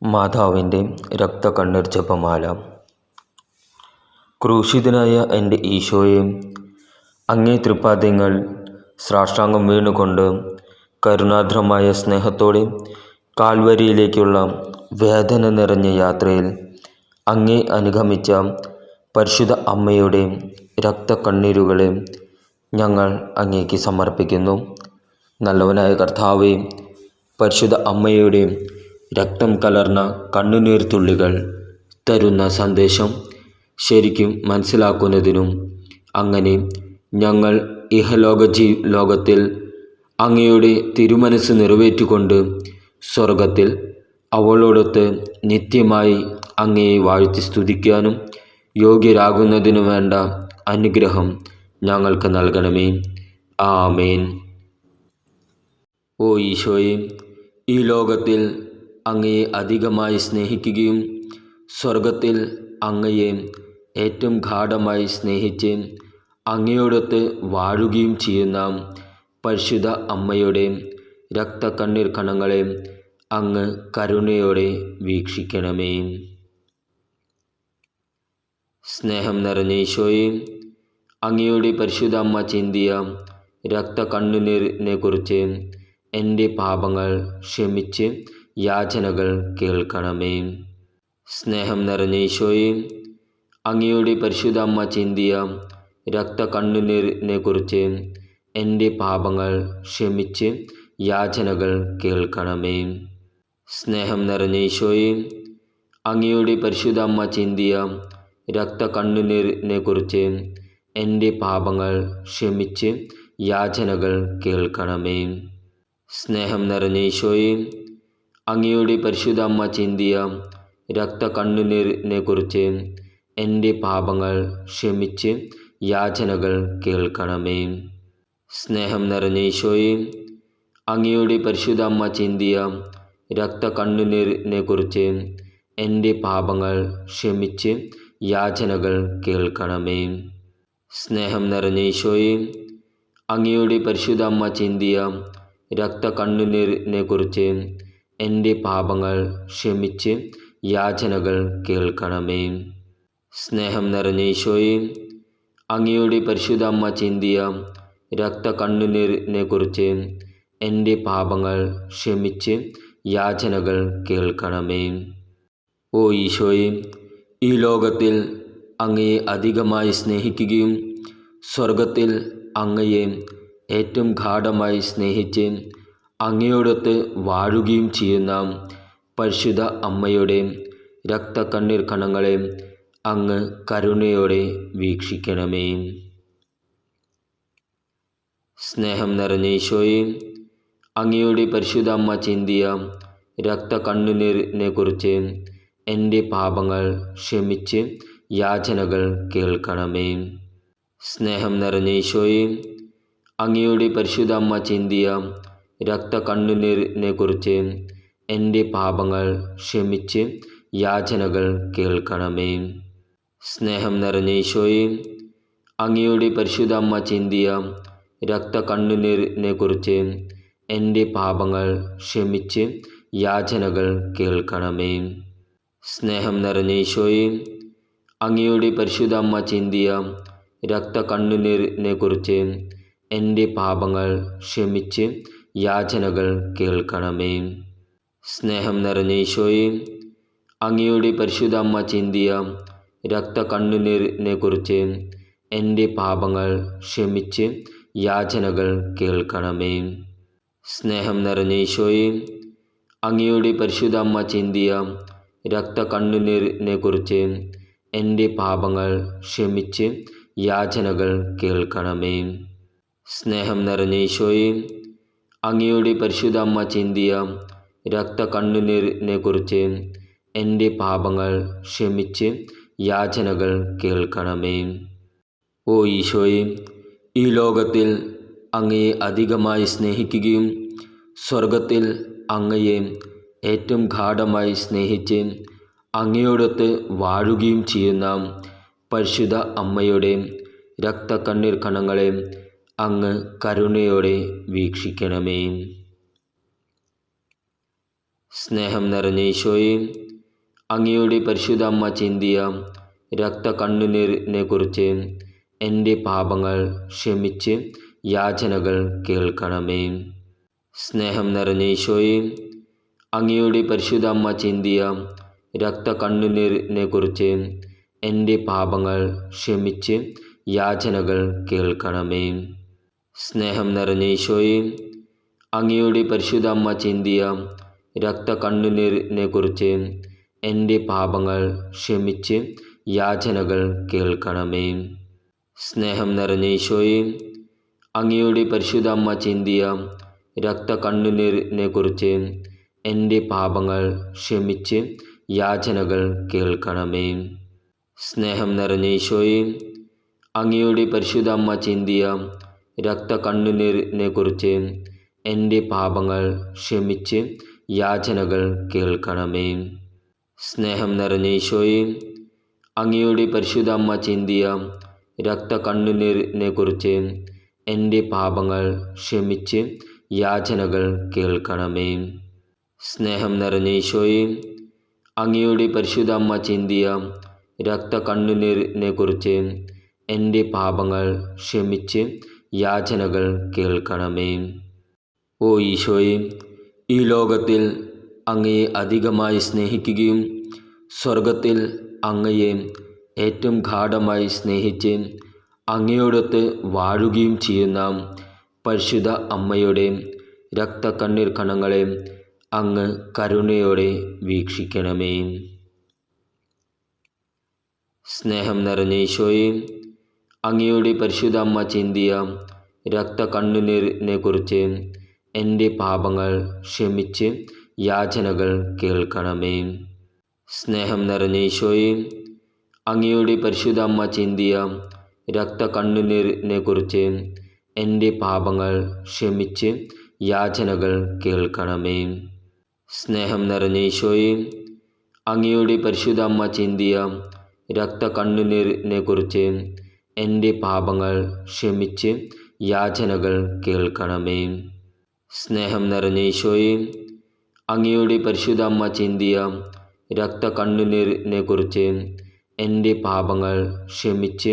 മാതാവിൻ്റെ രക്തക്കണ്ണീർ ജപമാല. ക്രൂശിതനായ എൻ്റെ ഈശോയെ, അങ്ങേ തൃപ്പാദങ്ങൾ സാഷ്ടാംഗം വീണുകൊണ്ട് കരുണാർദ്രമായ സ്നേഹത്തോടെ കാൽവരിയിലേക്കുള്ള വേദന നിറഞ്ഞ യാത്രയിൽ അങ്ങേ അനുഗമിച്ച പരിശുദ്ധ അമ്മയുടെ രക്തക്കണ്ണീരുകളെ ഞങ്ങൾ അങ്ങേക്ക് സമർപ്പിക്കുന്നു. നല്ലവനായ കർത്താവേ, പരിശുദ്ധ അമ്മയുടെ രക്തം കലർന്ന കണ്ണുനീർ തുള്ളികൾ തരുന്ന സന്ദേശം ശരിക്കും മനസ്സിലാക്കുന്നതിനും അങ്ങനെ ഞങ്ങൾ ലോകത്തിൽ അങ്ങയുടെ തിരുമനസ് നിറവേറ്റിക്കൊണ്ട് സ്വർഗത്തിൽ അവളോടൊത്ത് നിത്യമായി അങ്ങയെ വാഴ്ത്തി സ്തുതിക്കാനും യോഗ്യരാകുന്നതിനു വേണ്ട അനുഗ്രഹം ഞങ്ങൾക്ക് നൽകണമേ. ആമേൻ. ഓ ഈശോയെ, ഈ ലോകത്തിൽ അങ്ങയെ അധികമായി സ്നേഹിക്കുകയും സ്വർഗത്തിൽ അങ്ങയെ ഏറ്റവും ഗാഢമായി സ്നേഹിച്ച് അങ്ങയോടൊത്ത് വാഴുകയും ചെയ്യുന്ന പരിശുദ്ധ അമ്മയുടെ രക്തക്കണ്ണീർ കണങ്ങളെ അങ്ങ് കരുണയോടെ വീക്ഷിക്കണമേ. സ്നേഹം നിറഞ്ഞ ഈശോയെ, അങ്ങയുടെ പരിശുദ്ധ അമ്മ ചിന്തിയ രക്തക്കണ്ണുനീരിനെ കുറിച്ച് എൻ്റെ പാപങ്ങൾ ക്ഷമിച്ച് യാചനകൾ കേൾക്കണമേ. സ്നേഹം നിറഞ്ഞ ഈശോയെ, അങ്ങയുടെ പരിശുദ്ധ അമ്മ ചിന്തിയ രക്തക്കണ്ണുനീരിനെ കുറിച്ച് എൻ്റെ പാപങ്ങൾ ക്ഷമിച്ച് യാചനകൾ കേൾക്കണമേ. സ്നേഹം നിറഞ്ഞ ഈശോയെ, അങ്ങയുടെ പരിശുദ്ധ അമ്മ ചിന്തിയ രക്തക്കണ്ണുനീരിനെ കുറിച്ച് എൻ്റെ പാപങ്ങൾ ക്ഷമിച്ച് യാചനകൾ കേൾക്കണമേ. സ്നേഹം നിറഞ്ഞ ഈശോയെ, അങ്ങയുടെ പരിശുദ്ധ അമ്മ ചിന്തിയ രക്തക്കണ്ണുനീരിനെ കുറിച്ച് എൻ്റെ പാപങ്ങൾ ക്ഷമിച്ച് യാചനകൾ കേൾക്കണമേ. സ്നേഹം നിറഞ്ഞ ഈശോയെ, അങ്ങയുടെ പരിശുദ്ധ അമ്മ ചിന്തിയ രക്തക്കണ്ണുനീരിനെ കുറിച്ച് എൻ്റെ പാപങ്ങൾ ക്ഷമിച്ച് യാചനകൾ കേൾക്കണമേ. സ്നേഹം നിറഞ്ഞ ഈശോയെ, അങ്ങയുടെ പരിശുദ്ധ അമ്മ ചിന്തിയ രക്തക്കണ്ണുനീരിനെ കുറിച്ച് എൻ്റെ പാപങ്ങൾ ക്ഷമിച്ച് യാചനകൾ കേൾക്കണമേ. സ്നേഹം നിറഞ്ഞ ഈശോയെ, അങ്ങയുടെ പരിശുദ്ധ അമ്മ ചിന്തിയ രക്തക്കണ്ണുനീരിനെ കുറിച്ച് എൻ്റെ പാപങ്ങൾ ക്ഷമിച്ച് യാചനകൾ കേൾക്കണമേ. ഓ ഈശോയെ, ഈ ലോകത്തിൽ അങ്ങയെ അധികമായി സ്നേഹിക്കുകയും സ്വർഗത്തിൽ അങ്ങയെ ഏറ്റവും ഗാഢമായി സ്നേഹിച്ച് അങ്ങയോടൊത്ത് വാഴുകയും ചെയ്യുന്ന പരിശുദ്ധ അമ്മയുടെ രക്തക്കണ്ണീർ കണങ്ങളെ അങ്ങ് കരുണയോടെ വീക്ഷിക്കണമേ. സ്നേഹം നിറഞ്ഞ ഈശോയെ, അങ്ങയുടെ പരിശുദ്ധ അമ്മ ചിന്തിയ രക്തക്കണ്ണുനീരിനെ കുറിച്ച് എൻ്റെ പാപങ്ങൾ ക്ഷമിച്ച് യാചനകൾ കേൾക്കണമേ. സ്നേഹം നിറഞ്ഞ ഈശോയെ, അങ്ങയുടെ പരിശുദ്ധ അമ്മ ചിന്തിയ രക്തക്കണ്ണുനീരിനെ കുറിച്ച് എൻ്റെ പാപങ്ങൾ ക്ഷമിച്ച് യാചനകൾ കേൾക്കണമേ. സ്നേഹം നിറഞ്ഞ ഈശോയെ, അങ്ങയുടെ പരിശുദ്ധ അമ്മ ചിന്തിയ രക്തക്കണ്ണുനീരിനെ കുറിച്ച് എൻ്റെ പാപങ്ങൾ ക്ഷമിച്ച് യാചനകൾ കേൾക്കണമേ. സ്നേഹം നിറഞ്ഞ ഈശോയെ, അങ്ങയുടെ പരിശുദ്ധ അമ്മ ചിന്തിയ രക്തക്കണ്ണുനീരിനെ കുറിച്ച് എൻ്റെ പാപങ്ങൾ ക്ഷമിച്ച് യാചനകൾ കേൾക്കണമേ. സ്നേഹം നിറഞ്ഞ ഈശോയെ, അങ്ങയുടെ പരിശുദ്ധ അമ്മ ചിന്തിയ രക്തക്കണ്ണുനീരിനെ കുറിച്ച് എൻ്റെ പാപങ്ങൾ ക്ഷമിച്ച് യാചനകൾ കേൾക്കണമേ. സ്നേഹം നിറഞ്ഞ ഈശോയെ, അങ്ങയുടെ പരിശുദ്ധ അമ്മ ചിന്തിയ രക്തക്കണ്ണുനീരിനെ കുറിച്ച് എൻ്റെ പാപങ്ങൾ ക്ഷമിച്ച് യാചനകൾ കേൾക്കണമേ. സ്നേഹം നിറഞ്ഞ ഈശോയെ, അങ്ങയുടെ പരിശുദ്ധ അമ്മ ചിന്തിയ രക്തക്കണ്ണുനീരിനെ കുറിച്ച് എൻ്റെ പാപങ്ങൾ ക്ഷമിച്ച് യാചനകൾ കേൾക്കണമേ. ഓ ഈശോയെ, ഈ ലോകത്തിൽ അങ്ങയെ അധികമായി സ്നേഹിക്കുകയും സ്വർഗത്തിൽ അങ്ങയെ ഏറ്റവും ഗാഢമായി സ്നേഹിച്ച് അങ്ങയോടൊത്ത് വാഴുകയും ചെയ്യുന്ന പരിശുദ്ധ അമ്മയുടെ രക്തക്കണ്ണീർ കണങ്ങളെ അങ്ങ് കരുണയോടെ വീക്ഷിക്കണമേ. സ്നേഹം നിറഞ്ഞ ഈശോയെ, അങ്ങയുടെ പരിശുദ്ധ അമ്മ ചിന്തിയ രക്തക്കണ്ണുനീരിനെ കുറിച്ച് എൻ്റെ പാപങ്ങൾ ക്ഷമിച്ച് യാചനകൾ കേൾക്കണമേ. സ്നേഹം നിറഞ്ഞ ഈശോയെ, അങ്ങയുടെ പരിശുദ്ധ അമ്മ ചിന്തിയ രക്തക്കണ്ണുനീരിനെ കുറിച്ച് എൻ്റെ പാപങ്ങൾ ക്ഷമിച്ച് യാചനകൾ കേൾക്കണമേ. സ്നേഹം നിറഞ്ഞ ഈശോയെ, അങ്ങയുടെ പരിശുദ്ധ അമ്മ ചിന്തിയ രക്തക്കണ്ണുനീരിനെ കുറിച്ച് എൻ്റെ പാപങ്ങൾ ക്ഷമിച്ച് യാചനകൾ കേൾക്കണമേ. സ്നേഹം നിറഞ്ഞ ഈശോയെ, അങ്ങയുടെ പരിശുദ്ധ അമ്മ ചിന്തിയ രക്തക്കണ്ണുനീരിനെ കുറിച്ച് എൻ്റെ പാപങ്ങൾ ക്ഷമിച്ച് യാചനകൾ കേൾക്കണമേ. സ്നേഹം നിറഞ്ഞ ഈശോയെ, അങ്ങയുടെ പരിശുദ്ധ അമ്മ ചിന്തിയ രക്തക്കണ്ണുനീരിനെ കുറിച്ച് എൻ്റെ പാപങ്ങൾ ക്ഷമിച്ച് യാചനകൾ കേൾക്കണമേ. സ്നേഹം നിറഞ്ഞ ഈശോയെ, അങ്ങയുടെ പരിശുദ്ധ അമ്മ ചിന്തിയ രക്തക്കണ്ണുനീരിനെ കുറിച്ച് എൻ്റെ പാപങ്ങൾ ക്ഷമിച്ച് യാചനകൾ കേൾക്കണമേ. സ്നേഹം നിറഞ്ഞ ഈശോയെ, അങ്ങയുടെ പരിശുദ്ധ അമ്മ ചിന്തിയ രക്തക്കണ്ണുനീരിനെ കുറിച്ച് എൻ്റെ പാപങ്ങൾ ക്ഷമിച്ച് യാചനകൾ കേൾക്കണമേ. ഓ ഈശോയെ, ഈ ലോകത്തിൽ അങ്ങയെ അധികമായി സ്നേഹിക്കുകയും സ്വർഗത്തിൽ അങ്ങയെ ഏറ്റവും ഗാഢമായി സ്നേഹിച്ച് അങ്ങയോടൊത്ത് വാഴുകയും ചെയ്യുന്ന പരിശുദ്ധ അമ്മയുടെ രക്തക്കണ്ണീർ കണങ്ങളെ അങ്ങ് കരുണയോടെ വീക്ഷിക്കണമേ. സ്നേഹം നിറഞ്ഞ ഈശോയെ, അങ്ങയുടെ പരിശുദ്ധ അമ്മ ചിന്തിയ രക്തക്കണ്ണുനീരിനെ കുറിച്ച് എൻ്റെ പാപങ്ങൾ ക്ഷമിച്ച് യാചനകൾ കേൾക്കണമേ. സ്നേഹം നിറഞ്ഞ ഈശോയെ, അങ്ങയുടെ പരിശുദ്ധ അമ്മ ചിന്തിയ രക്തക്കണ്ണുനീരിനെ കുറിച്ച് എൻ്റെ പാപങ്ങൾ ക്ഷമിച്ച് യാചനകൾ കേൾക്കണമേ. സ്നേഹം നിറഞ്ഞ ഈശോയെ, അങ്ങയുടെ പരിശുദ്ധ അമ്മ ചിന്തിയ രക്തക്കണ്ണുനീരിനെ കുറിച്ച് എൻ്റെ പാപങ്ങൾ ക്ഷമിച്ച് യാചനകൾ കേൾക്കണമേ. സ്നേഹം നിറഞ്ഞ ഈശോയെ, അങ്ങയുടെ പരിശുദ്ധ അമ്മ ചിന്തിയ രക്തക്കണ്ണുനീരിനെ കുറിച്ച് എൻ്റെ പാപങ്ങൾ ക്ഷമിച്ച്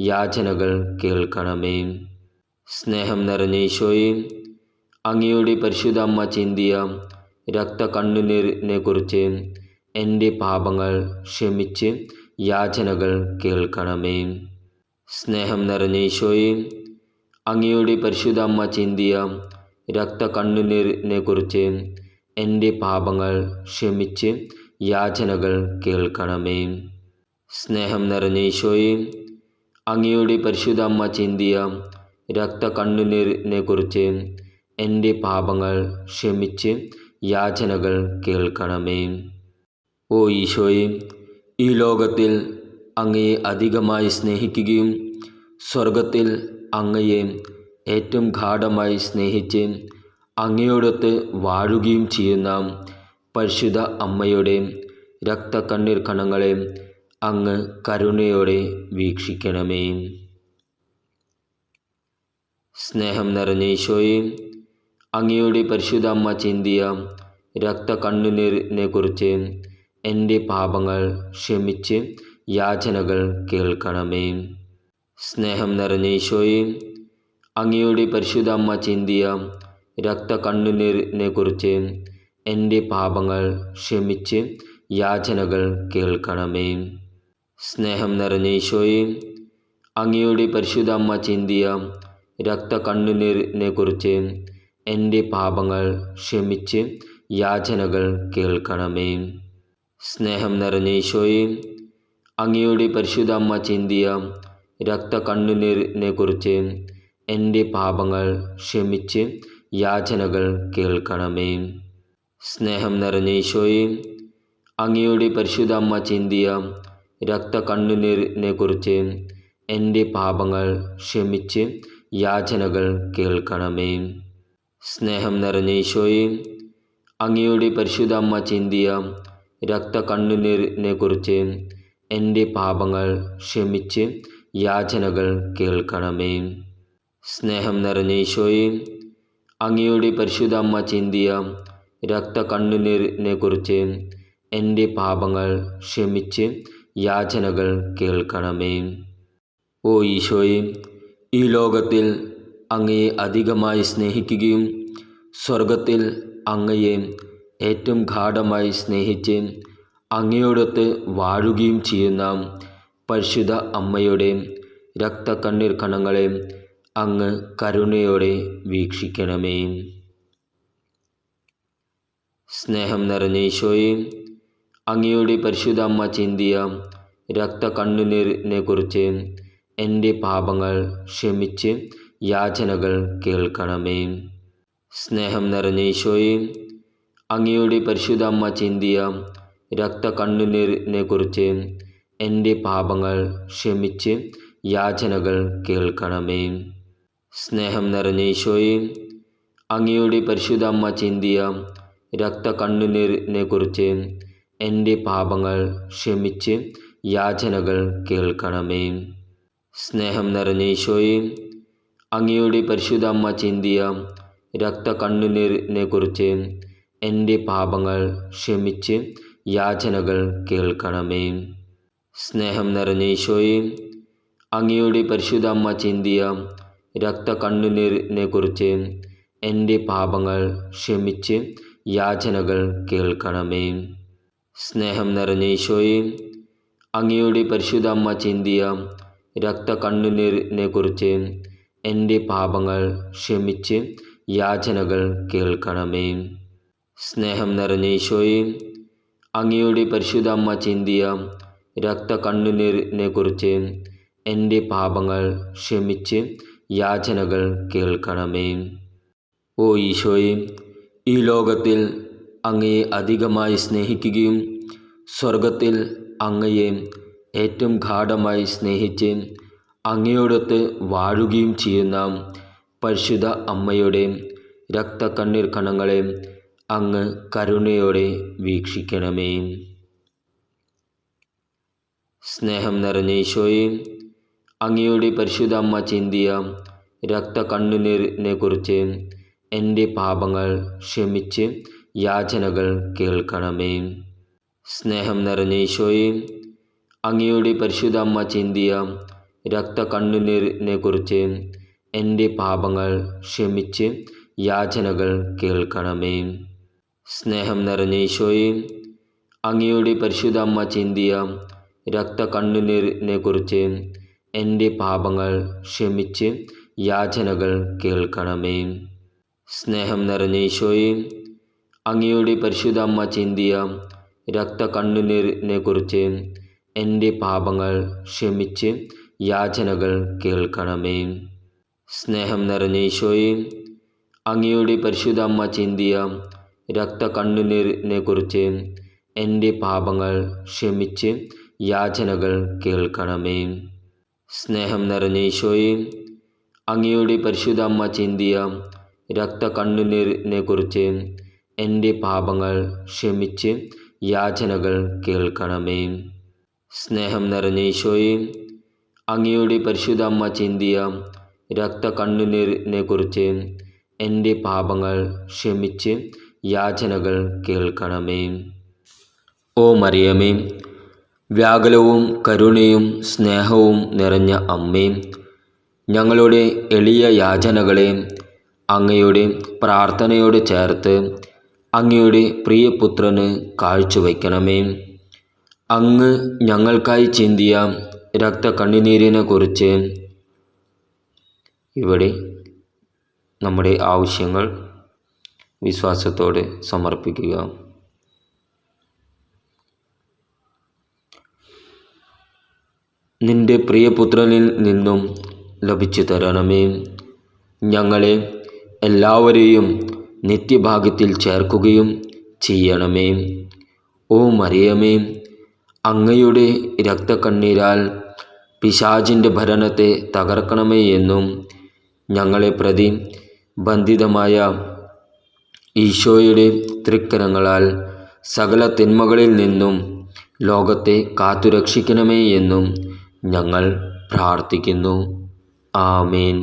യാചനകൾ കേൾക്കണമേ. സ്നേഹം നിറഞ്ഞ ഈശോയെ, അങ്ങയുടെ പരിശുദ്ധ അമ്മ ചിന്തിയ രക്തക്കണ്ണുനീരിനെ കുറിച്ച് എൻ്റെ പാപങ്ങൾ ക്ഷമിച്ച് യാചനകൾ കേൾക്കണമേ. സ്നേഹം നിറഞ്ഞ ഈശോയെ, അങ്ങയുടെ പരിശുദ്ധ അമ്മ ചിന്തിയ രക്തക്കണ്ണുനീരിനെ കുറിച്ച് എൻ്റെ പാപങ്ങൾ ക്ഷമിച്ച് യാചനകൾ കേൾക്കണമേ. സ്നേഹം നിറഞ്ഞ ഈശോയെ, അങ്ങയുടെ പരിശുദ്ധ അമ്മ ചിന്തിയ രക്തക്കണ്ണുനീരിനെ കുറിച്ച് എൻ്റെ പാപങ്ങൾ ക്ഷമിച്ച് യാചനകൾ കേൾക്കണമേ. ഓ ഈശോയെ, ഈ ലോകത്തിൽ അങ്ങയെ അധികമായി സ്നേഹിക്കുകയും സ്വർഗത്തിൽ അങ്ങയെ ഏറ്റവും ഗാഢമായി സ്നേഹിച്ച് അങ്ങയോടൊത്ത് വാഴുകയും ചെയ്യുന്ന പരിശുദ്ധ അമ്മയുടെ രക്തക്കണ്ണീർ കണങ്ങളെ അങ്ങ് കരുണയോടെ വീക്ഷിക്കണമേ. സ്നേഹം നിറഞ്ഞ ഈശോയെ, അങ്ങയുടെ പരിശുദ്ധ അമ്മ ചിന്തിയ രക്തക്കണ്ണുനീരിനെ കുറിച്ച് എൻ്റെ പാപങ്ങൾ ക്ഷമിച്ച് യാചനകൾ കേൾക്കണമേ. സ്നേഹം നിറഞ്ഞ ഈശോയെ, അങ്ങയുടെ പരിശുദ്ധ അമ്മ ചിന്തിയ രക്തക്കണ്ണുനീരിനെ കുറിച്ച് എൻ്റെ പാപങ്ങൾ ക്ഷമിച്ച് യാചനകൾ കേൾക്കണമേ. സ്നേഹം നിറഞ്ഞ ഈശോയെ, അങ്ങയുടെ പരിശുദ്ധ അമ്മ ചിന്തിയ രക്തക്കണ്ണുനീരിനെ കുറിച്ച് എൻ്റെ പാപങ്ങൾ ക്ഷമിച്ച് യാചനകൾ കേൾക്കണമേ. സ്നേഹം നിറഞ്ഞ ഈശോയെ, അങ്ങയുടെ പരിശുദ്ധ അമ്മ ചിന്തിയ രക്തക്കണ്ണുനീരിനെ കുറിച്ച് എൻ്റെ പാപങ്ങൾ ക്ഷമിച്ച് യാചനകൾ കേൾക്കണമേ. സ്നേഹം നിറഞ്ഞ ഈശോയെ, അങ്ങയുടെ പരിശുദ്ധ അമ്മ ചിന്തിയ രക്തക്കണ്ണുനീരിനെ കുറിച്ച് എൻ്റെ പാപങ്ങൾ ക്ഷമിച്ച് യാചനകൾ കേൾക്കണമേ. സ്നേഹം നിറഞ്ഞ ഈശോയെ, അങ്ങയുടെ പരിശുദ്ധ അമ്മ ചിന്തിയ രക്തക്കണ്ണുനീരിനെ കുറിച്ച് എൻ്റെ പാപങ്ങൾ ക്ഷമിച്ച് യാചനകൾ കേൾക്കണമേ. സ്നേഹം നിറഞ്ഞ ഈശോയെ, അങ്ങയുടെ പരിശുദ്ധ അമ്മ ചിന്തിയ രക്തക്കണ്ണുനീരിനെക്കുറിച്ച് എൻ്റെ പാപങ്ങൾ ക്ഷമിച്ച് യാചനകൾ കേൾക്കണമേ. ഓ ഈശോയെ, ഈ ലോകത്തിൽ അങ്ങയെ അധികമായി സ്നേഹിക്കുകയും സ്വർഗത്തിൽ അങ്ങയെ ഏറ്റവും ഗാഢമായി സ്നേഹിച്ച് അങ്ങയോടൊത്ത് വാഴുകയും ചെയ്യുന്ന പരിശുദ്ധ അമ്മയുടെ രക്തക്കണ്ണീർ കണങ്ങളെ അങ്ങ് കരുണയോടെ വീക്ഷിക്കണമേ. സ്നേഹം നിറഞ്ഞ ഈശോയെ, അങ്ങയുടെ പരിശുദ്ധ അമ്മ ചിന്തിയ രക്തക്കണ്ണുനീരിനെക്കുറിച്ച് എൻ്റെ പാപങ്ങൾ ക്ഷമിച്ച് യാചനകൾ കേൾക്കണമേ. സ്നേഹം നിറഞ്ഞ ഈശോയെ, അങ്ങയുടെ പരിശുദ്ധ അമ്മ ചിന്തിയ രക്തക്കണ്ണുനീരിനെക്കുറിച്ച് എൻ്റെ പാപങ്ങൾ ക്ഷമിച്ച് യാചനകൾ കേൾക്കണമേ. സ്നേഹം നിറഞ്ഞ ഈശോയെ, അങ്ങയുടെ പരിശുദ്ധ അമ്മ ചിന്തിയ രക്തക്കണ്ണുനീരിനെക്കുറിച്ച് എൻ്റെ പാപങ്ങൾ ക്ഷമിച്ച് യാചനകൾ കേൾക്കണമേ. സ്നേഹം നിറഞ്ഞ ഈശോയെ, അങ്ങയുടെ പരിശുദ്ധ അമ്മ ചിന്തിയ രക്തക്കണ്ണുനീരിനെക്കുറിച്ച് എൻ്റെ പാപങ്ങൾ ക്ഷമിച്ച് യാചനകൾ കേൾക്കണമേ. സ്നേഹം നിറഞ്ഞ ഈശോയെ, അങ്ങയുടെ പരിശുദ്ധ അമ്മ ചിന്തിയ രക്തക്കണ്ണുനീരിനെക്കുറിച്ച് എൻ്റെ പാപങ്ങൾ ക്ഷമിച്ച് യാചനകൾ കേൾക്കണമേ. സ്നേഹം നിറഞ്ഞ ഈശോയെ, അങ്ങയുടെ പരിശുദ്ധ അമ്മ ചിന്തിയ രക്തക്കണ്ണുനീരിനെക്കുറിച്ച് എൻ്റെ പാപങ്ങൾ ക്ഷമിച്ച് യാചനകൾ കേൾക്കണമേ. സ്നേഹം നിറഞ്ഞ ഈശോയെ, അങ്ങയുടെ പരിശുദ്ധ അമ്മ ചിന്തിയ രക്തക്കണ്ണുനീരിനെക്കുറിച്ച് എൻ്റെ പാപങ്ങൾ ക്ഷമിച്ച് യാചനകൾ കേൾക്കണമേ. ഓ ഈശോയെ, ഈ ലോകത്തിൽ അങ്ങയെ അധികമായി സ്നേഹിക്കുകയും സ്വർഗത്തിൽ അങ്ങയെ ഏറ്റവും ഗാഢമായി സ്നേഹിച്ച് അങ്ങയോടൊത്ത് വാഴുകയും ചെയ്യുന്ന പരിശുദ്ധ അമ്മയുടെ രക്തക്കണ്ണീർ കണങ്ങളെ അങ്ങ് കരുണയോടെ വീക്ഷിക്കണമേ. സ്നേഹം നിറഞ്ഞ ഈശോയെ, അങ്ങയുടെ പരിശുദ്ധ അമ്മ ചിന്തിയ രക്തക്കണ്ണുനീരിനെക്കുറിച്ച് എൻ്റെ പാപങ്ങൾ ക്ഷമിച്ച് യാചനകൾ കേൾക്കണമേ. സ്നേഹം നിറഞ്ഞ ഈശോയെ, അങ്ങയുടെ പരിശുദ്ധ അമ്മ ചിന്തിയ രക്തക്കണ്ണുനീരിനെക്കുറിച്ച് എൻ്റെ പാപങ്ങൾ ക്ഷമിച്ച് യാചനകൾ കേൾക്കണമേ. സ്നേഹം നിറഞ്ഞ ഈശോയെ, അങ്ങയുടെ പരിശുദ്ധ അമ്മ ചിന്തിയ രക്തക്കണ്ണുനീരിനെക്കുറിച്ച് എൻ്റെ പാപങ്ങൾ ക്ഷമിച്ച് യാചനകൾ കേൾക്കണമേ. സ്നേഹം നിറഞ്ഞ ഈശോയെ, അങ്ങയുടെ പരിശുദ്ധ അമ്മ ചിന്തിയ രക്തക്കണ്ണുനീരിനെക്കുറിച്ച് എൻ്റെ പാപങ്ങൾ ക്ഷമിച്ച് യാചനകൾ കേൾക്കണമേ. സ്നേഹം നിറഞ്ഞ ഈശോയെ, അങ്ങയുടെ പരിശുദ്ധ അമ്മ ചിന്തിയ രക്തക്കണ്ണുനീരിനെക്കുറിച്ച് എൻ്റെ പാപങ്ങൾ ക്ഷമിച്ച് യാചനകൾ കേൾക്കണമേ. സ്നേഹം നിറഞ്ഞ ഈശോയെ, അങ്ങയുടെ പരിശുദ്ധ അമ്മ ചിന്തിയ രക്തക്കണ്ണുനീരിനെക്കുറിച്ച് എൻ്റെ പാപങ്ങൾ ക്ഷമിച്ച് യാചനകൾ കേൾക്കണമേ. സ്നേഹം നിറഞ്ഞ ഈശോയെ, അങ്ങയുടെ പരിശുദ്ധ അമ്മ ചിന്തിയ രക്തക്കണ്ണുനീരിനെക്കുറിച്ച് എൻ്റെ പാപങ്ങൾ ക്ഷമിച്ച് യാചനകൾ കേൾക്കണമേ. ഓ മറിയമേ, വ്യാകുലവും കരുണയും സ്നേഹവും നിറഞ്ഞ അമ്മേ, ഞങ്ങളുടെ എളിയ യാചനകളെ അങ്ങയുടെ പ്രാർത്ഥനയോട് ചേർത്ത് അങ്ങയുടെ പ്രിയപുത്രന് കാഴ്ചവയ്ക്കണമേ. അങ്ങ് ഞങ്ങൾക്കായി ചിന്തിയ രക്തക്കണ്ണുനീരിനെക്കുറിച്ച് ഇവിടെ നമ്മുടെ ആവശ്യങ്ങൾ വിശ്വാസത്തോടെ സമർപ്പിക്കുക. നിന്റെ പ്രിയപുത്രനിൽ നിന്നും ലഭിച്ചു തരണമേ. ഞങ്ങളെ എല്ലാവരെയും നിത്യഭാഗ്യത്തിൽ ചേർക്കുകയും ചെയ്യണമേ. ഓ മറിയമേ, അങ്ങയുടെ രക്തക്കണ്ണീരാൽ പിശാചിൻ്റെ ഭരണത്തെ തകർക്കണമേ എന്നും ഞങ്ങളെ പ്രതി ബന്ധിതമായ ഈശോയുടെ തൃക്കരങ്ങളാൽ സകല തിന്മകളിൽ നിന്നും ലോകത്തെ കാത്തുരക്ഷിക്കണമേ എന്നും ഞങ്ങൾ പ്രാർത്ഥിക്കുന്നു. ആമേൻ.